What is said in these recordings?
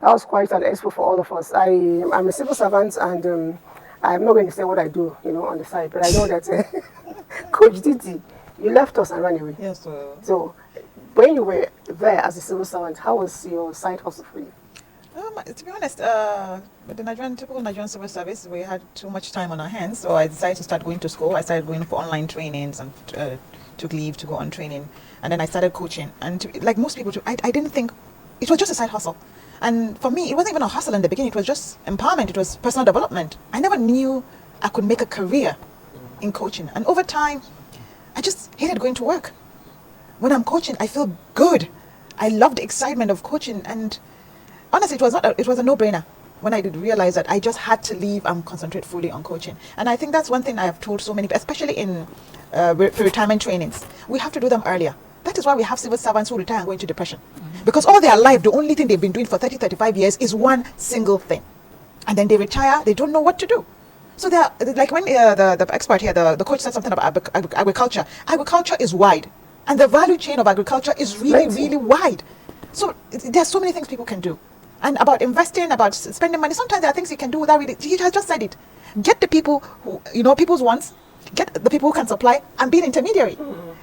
That was quite an expo for all of us. I'm a civil servant, and I'm not going to say what I do, on the side, but I know that Coach Didi, you left us and ran away. Yes. So, when you were there as a civil servant, how was your side hustle for you? To be honest, with the typical Nigerian civil service, we had too much time on our hands, so I decided to start going to school. I started going for online trainings and took leave to go on training, and then I started coaching. And like most people, I didn't think it was just a side hustle. And for me, it wasn't even a hustle in the beginning. It was just empowerment. It was personal development. I never knew I could make a career in coaching. And over time, I just hated going to work. When I'm coaching, I feel good. I love the excitement of coaching. And honestly, it was a no-brainer when I did realize that I just had to leave and concentrate fully on coaching. And I think that's one thing I have told so many, especially in retirement trainings. We have to do them earlier. That is why we have civil servants who retire and go into depression. Because all their life, the only thing they've been doing for 30, 35 years is one single thing. And then they retire, they don't know what to do. So they are, like when the expert here, the coach said something about agriculture. Agriculture is wide. And the value chain of agriculture is really, really wide. So there's so many things people can do. And about investing, about spending money, sometimes there are things you can do without really, he has just said it. Get the people who, people's wants, get the people who can supply, and be an intermediary.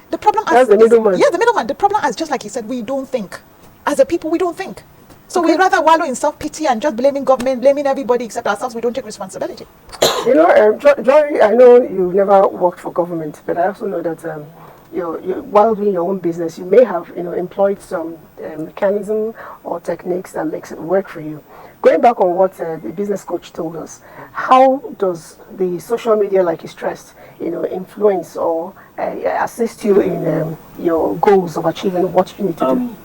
The problem is the middleman. Yeah, the middleman. The problem is, just like he said, we don't think. As a people, we don't think. So we rather wallow in self-pity and just blaming government, blaming everybody except ourselves. We don't take responsibility. Joy, I know you've never worked for government, but I also know that while doing your own business, you may have employed some mechanism or techniques that makes it work for you. Going back on what the business coach told us, how does the social media, like you stressed, influence or assist you in your goals of achieving what you need to do?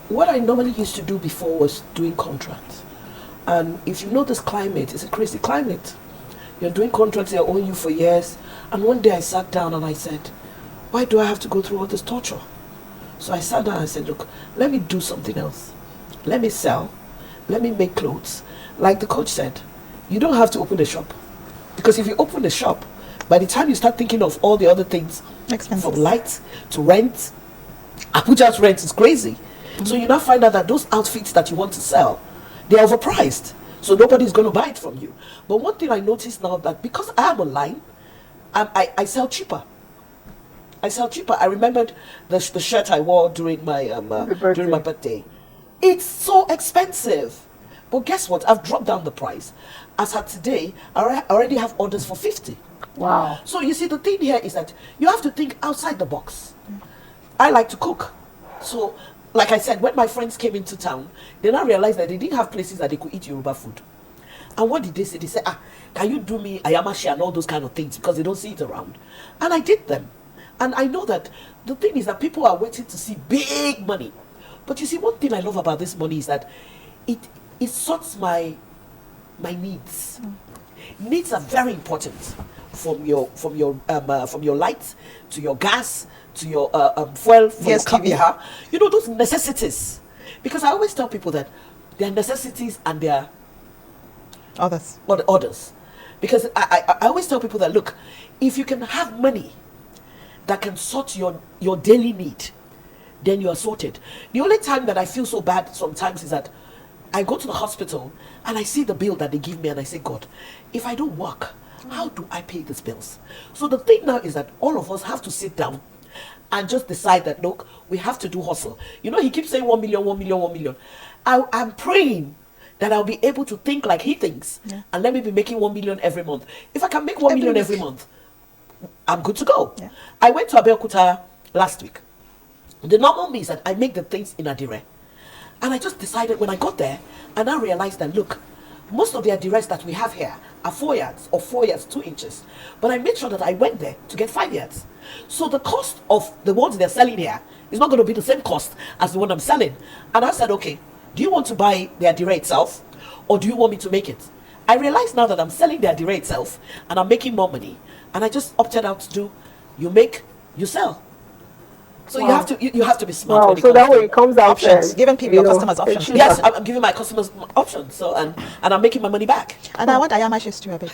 What I normally used to do before was doing contracts. And if you know this climate, it's a crazy climate. You're doing contracts, they're owing you for years. And one day I sat down and I said, why do I have to go through all this torture? So I sat down and I said, look, let me do something else. Let me sell. Let me make clothes. Like the coach said, you don't have to open a shop. Because if you open a shop, by the time you start thinking of all the other things, from lights to rent, Abuja's rent is crazy. So you now find out that those outfits that you want to sell, they're overpriced. So nobody's going to buy it from you. But one thing I noticed now that because I am online, I sell cheaper. I remembered the shirt I wore during my birthday. It's so expensive. But guess what? I've dropped down the price. As at today, I already have orders for 50. Wow. So you see, the thing here is that you have to think outside the box. I like to cook. So, like I said, when my friends came into town, they now realized that they didn't have places that they could eat Yoruba food. And what did they say? They said, can you do me ayamashi and all those kind of things? Because they don't see it around. And I did them. And I know that the thing is that people are waiting to see big money. But you see, one thing I love about this money is that it sorts my needs. Needs are very important, from your lights to your gas to your fuel for your car. Those necessities. Because I always tell people that there are necessities and there are others. Because I always tell people that, look, if you can have money that can sort your daily need, then you are sorted. The only time that I feel so bad sometimes is that I go to the hospital and I see the bill that they give me and I say, God, if I don't work, how do I pay these bills? So the thing now is that all of us have to sit down and just decide that, look, we have to do hustle. He keeps saying 1 million, 1 million, 1 million. I'm praying that I'll be able to think like he thinks, and let me be making 1 million every month. If I can make 1 million every month, I'm good to go. Yeah. I went to Abuja last week. The normal me is that I make the things in Adire. And I just decided when I got there, and I realized that, look, most of the Adires that we have here are 4 yards or 4 yards, 2 inches. But I made sure that I went there to get 5 yards. So the cost of the ones they're selling here is not going to be the same cost as the one I'm selling. And I said, okay, do you want to buy the Adire itself, or do you want me to make it? I realize now that I'm selling the Adire itself and I'm making more money. And I just opted out to do, you make, you sell. So you have to be smart. When it so that way it comes out options, giving people your customers options. Yes, I'm giving my customers options. So and I'm making my money back. And I want ayamashis too a bit.